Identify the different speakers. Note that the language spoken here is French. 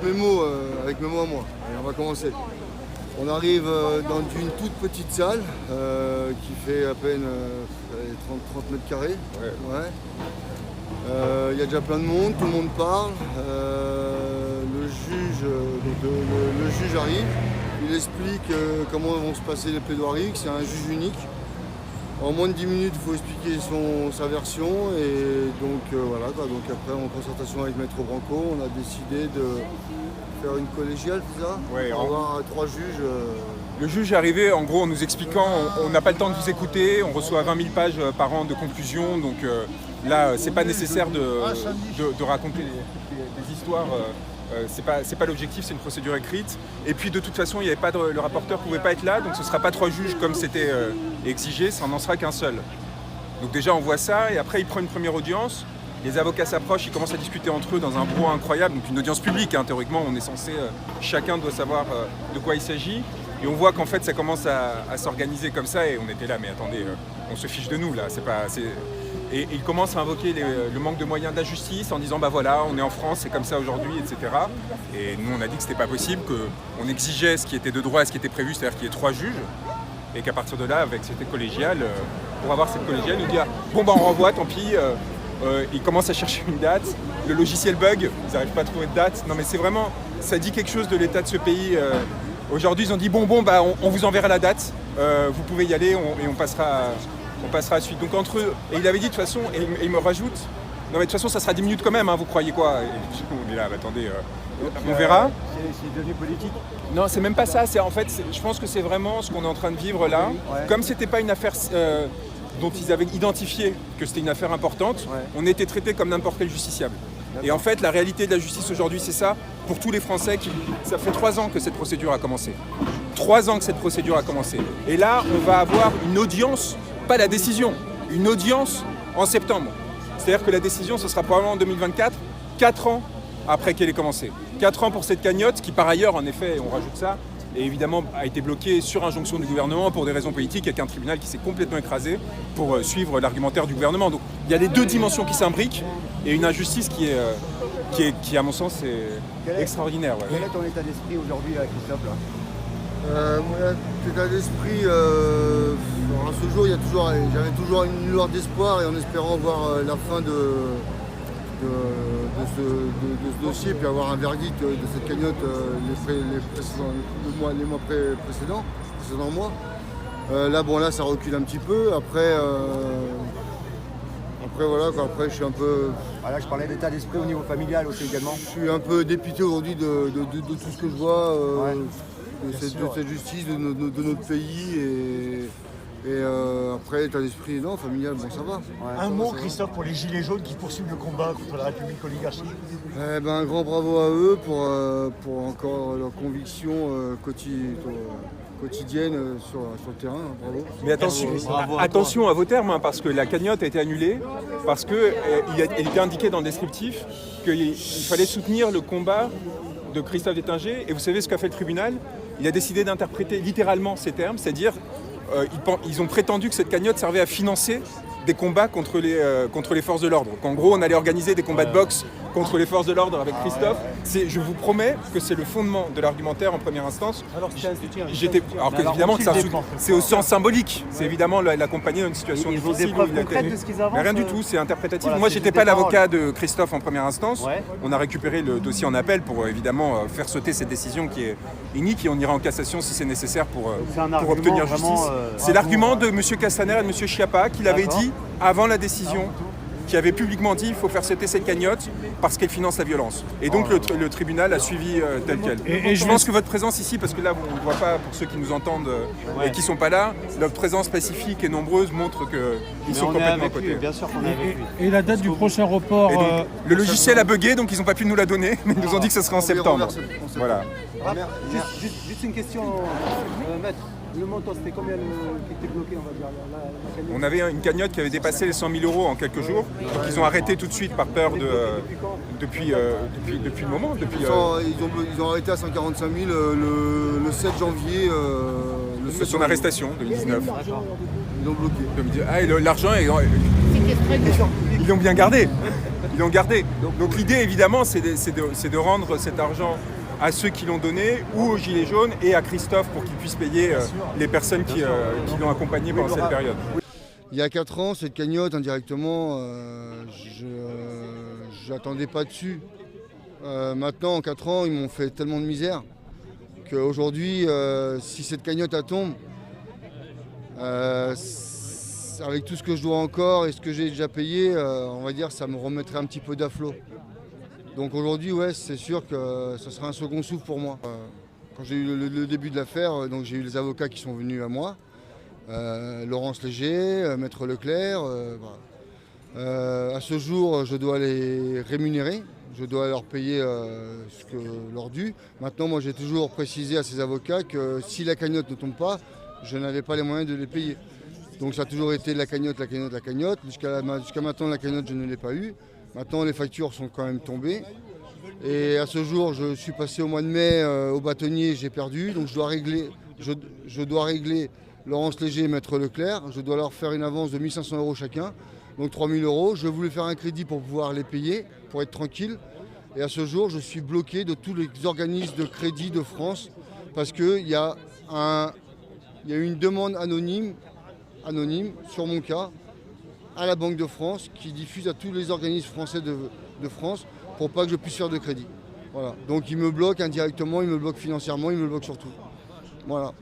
Speaker 1: mes mots à moi. Allez, on va commencer. On arrive dans une toute petite salle qui fait à peine 30 mètres carrés. Ouais. Il y a déjà plein de monde, tout le monde parle. Le juge arrive, il explique comment vont se passer les plaidoiries, que c'est un juge unique. En moins de 10 minutes, il faut expliquer sa version et donc voilà quoi. Donc après, en concertation avec Maître Branco, on a décidé de faire une collégiale, c'est ça?
Speaker 2: Ouais,
Speaker 1: on va avoir 3 juges.
Speaker 2: Le juge est arrivé en gros en nous expliquant on n'a pas le temps de vous écouter, on reçoit 20 000 pages par an de conclusions, donc là c'est pas nécessaire de raconter des histoires. C'est pas l'objectif, c'est une procédure écrite. Et puis de toute façon, il y avait pas le rapporteur ne pouvait pas être là, donc ce ne sera pas 3 juges comme c'était exigé, ça n'en sera qu'un seul. Donc déjà on voit ça, et après il prend une première audience, les avocats s'approchent, ils commencent à discuter entre eux dans un brouhaha incroyable, donc une audience publique, hein, théoriquement on est censé, chacun doit savoir de quoi il s'agit. Et on voit qu'en fait ça commence à s'organiser comme ça, et on était là, mais attendez, on se fiche de nous là, Et il commence à invoquer le manque de moyens de la justice en disant bah voilà, on est en France, c'est comme ça aujourd'hui, etc. Et nous on a dit que c'était pas possible, qu'on exigeait ce qui était de droit et ce qui était prévu, c'est-à-dire qu'il y ait 3 juges, et qu'à partir de là, avec cette collégiale, pour avoir cette collégiale, nous dire bon bah on renvoie, tant pis, ils commencent à chercher une date, le logiciel bug, ils n'arrivent pas à trouver de date. Non mais c'est vraiment, ça dit quelque chose de l'état de ce pays. Aujourd'hui ils ont dit bon bah on vous enverra la date, vous pouvez y aller et on passera à la suite. Donc entre eux, et il avait dit de toute façon, et il me rajoute, non mais de toute façon ça sera 10 minutes quand même, hein, vous croyez quoi? Et on est là, bah, attendez, on verra.
Speaker 3: C'est devenu politique?
Speaker 2: Non, c'est même pas ça, je pense que c'est vraiment ce qu'on est en train de vivre là. Ouais. Comme c'était pas une affaire dont ils avaient identifié que c'était une affaire importante, ouais. On était traité comme n'importe quel justiciable. Et en fait, la réalité de la justice aujourd'hui, c'est ça, pour tous les Français, ça fait 3 ans que cette procédure a commencé. 3 ans que cette procédure a commencé. Et là, on va avoir une audience, pas la décision, une audience en septembre. C'est-à-dire que la décision, ce sera probablement en 2024, 4 ans après qu'elle ait commencé. 4 ans pour cette cagnotte, qui par ailleurs, en effet, on rajoute ça, et évidemment a été bloquée sur injonction du gouvernement pour des raisons politiques, avec un tribunal qui s'est complètement écrasé pour suivre l'argumentaire du gouvernement. Donc il y a les 2 dimensions qui s'imbriquent, et une injustice qui à mon sens, est extraordinaire. Ouais.
Speaker 3: Quel est ton état d'esprit aujourd'hui, Christophe là?
Speaker 1: Mon état d'esprit, à ce jour, j'avais toujours une lueur d'espoir, et en espérant voir la fin de ce dossier, puis avoir un verdict de cette cagnotte les mois précédents mois. Là, ça recule un petit peu. Après voilà, quoi. Après je suis un peu...
Speaker 3: Voilà, je parlais d'état d'esprit au niveau familial aussi également.
Speaker 1: Je suis un peu dépité aujourd'hui de tout ce que je vois, de cette justice, de notre pays, et après, l'état d'esprit, non, familial, bon, ça va.
Speaker 4: Ouais, un mot, Christophe, pour les Gilets jaunes qui poursuivent le combat contre la République oligarchique.
Speaker 1: Un grand bravo à eux pour encore leur conviction quotidienne sur le terrain. Bravo.
Speaker 2: Mais attention à vos termes, hein, parce que la cagnotte a été annulée, parce qu'il était indiqué dans le descriptif qu'il fallait soutenir le combat de Christophe Détinger. Et vous savez ce qu'a fait le tribunal? Il a décidé d'interpréter littéralement ces termes, c'est-à-dire ils ont prétendu que cette cagnotte servait à financer des combats contre les forces de l'ordre. Qu'en gros, on allait organiser des combats de boxe contre les forces de l'ordre avec Christophe. Je vous promets que c'est le fondement de l'argumentaire en première instance. Alors que évidemment, c'est au sens symbolique. C'est évidemment l'accompagner dans une situation difficile. Mais rien du tout, c'est interprétatif. Voilà, moi, j'étais pas l'avocat de Christophe en première instance. Ouais. On a récupéré le dossier en appel pour évidemment faire sauter cette décision qui est inique, et on ira en cassation si c'est nécessaire pour obtenir justice. C'est l'argument de M. Castaner et de M. Schiappa qui l'avaient dit avant la décision, qui avait publiquement dit qu'il faut faire sauter cette cagnotte parce qu'elle finance la violence. Et donc le tribunal a suivi tel quel. Et je pense que votre présence ici, parce que là on ne voit pas pour ceux qui nous entendent et qui ne sont pas là, notre présence pacifique et nombreuse montre qu'ils sont complètement à côté.
Speaker 3: Bien sûr qu'on a vécu.
Speaker 5: Et la date du prochain report
Speaker 2: donc, le logiciel a bugué, donc ils n'ont pas pu nous la donner, mais ils nous ont dit que ce serait en septembre. Voilà.
Speaker 3: Juste une question, maître. Le montant, c'était combien qui était bloqué, on va dire la cagnotte?
Speaker 2: On avait une cagnotte qui avait dépassé les 100 000 € en quelques jours. Donc ils ont arrêté tout de suite par peur depuis le moment.
Speaker 1: Ils ont arrêté à 145 000 le 7 janvier.
Speaker 2: De son arrestation, 2019.
Speaker 1: Ils l'ont bloqué.
Speaker 2: L'argent, ils l'ont bien gardé. l'ont gardé. Donc l'idée, évidemment, c'est de rendre cet argent à ceux qui l'ont donné ou aux Gilets jaunes et à Christophe pour qu'il puisse payer les personnes qui l'ont accompagné pendant cette période.
Speaker 1: Il y a 4 ans, cette cagnotte, indirectement, je n'attendais pas dessus. Maintenant, en 4 ans, ils m'ont fait tellement de misère qu'aujourd'hui, si cette cagnotte elle tombe, avec tout ce que je dois encore et ce que j'ai déjà payé, on va dire, ça me remettrait un petit peu d'afflot. Donc aujourd'hui, ouais, c'est sûr que ce sera un second souffle pour moi. Quand j'ai eu le début de l'affaire, donc j'ai eu les avocats qui sont venus à moi, Laurence Léger, Maître Leclerc. Voilà. À ce jour, je dois les rémunérer, je dois leur payer ce que leur dû. Maintenant, moi, j'ai toujours précisé à ces avocats que si la cagnotte ne tombe pas, je n'avais pas les moyens de les payer. Donc ça a toujours été la cagnotte, la cagnotte, la cagnotte. Jusqu'à maintenant, la cagnotte, je ne l'ai pas eue. Maintenant, les factures sont quand même tombées. Et à ce jour, je suis passé au mois de mai au bâtonnier, j'ai perdu. Donc je dois régler Laurence Léger et Maître Leclerc. Je dois leur faire une avance de 1 500 € chacun, donc 3 000 €. Je voulais faire un crédit pour pouvoir les payer, pour être tranquille. Et à ce jour, je suis bloqué de tous les organismes de crédit de France parce qu'il y a une demande anonyme sur mon cas à la Banque de France qui diffuse à tous les organismes français de France pour pas que je puisse faire de crédit. Voilà. Donc ils me bloquent indirectement, ils me bloquent financièrement, ils me bloquent surtout. Voilà.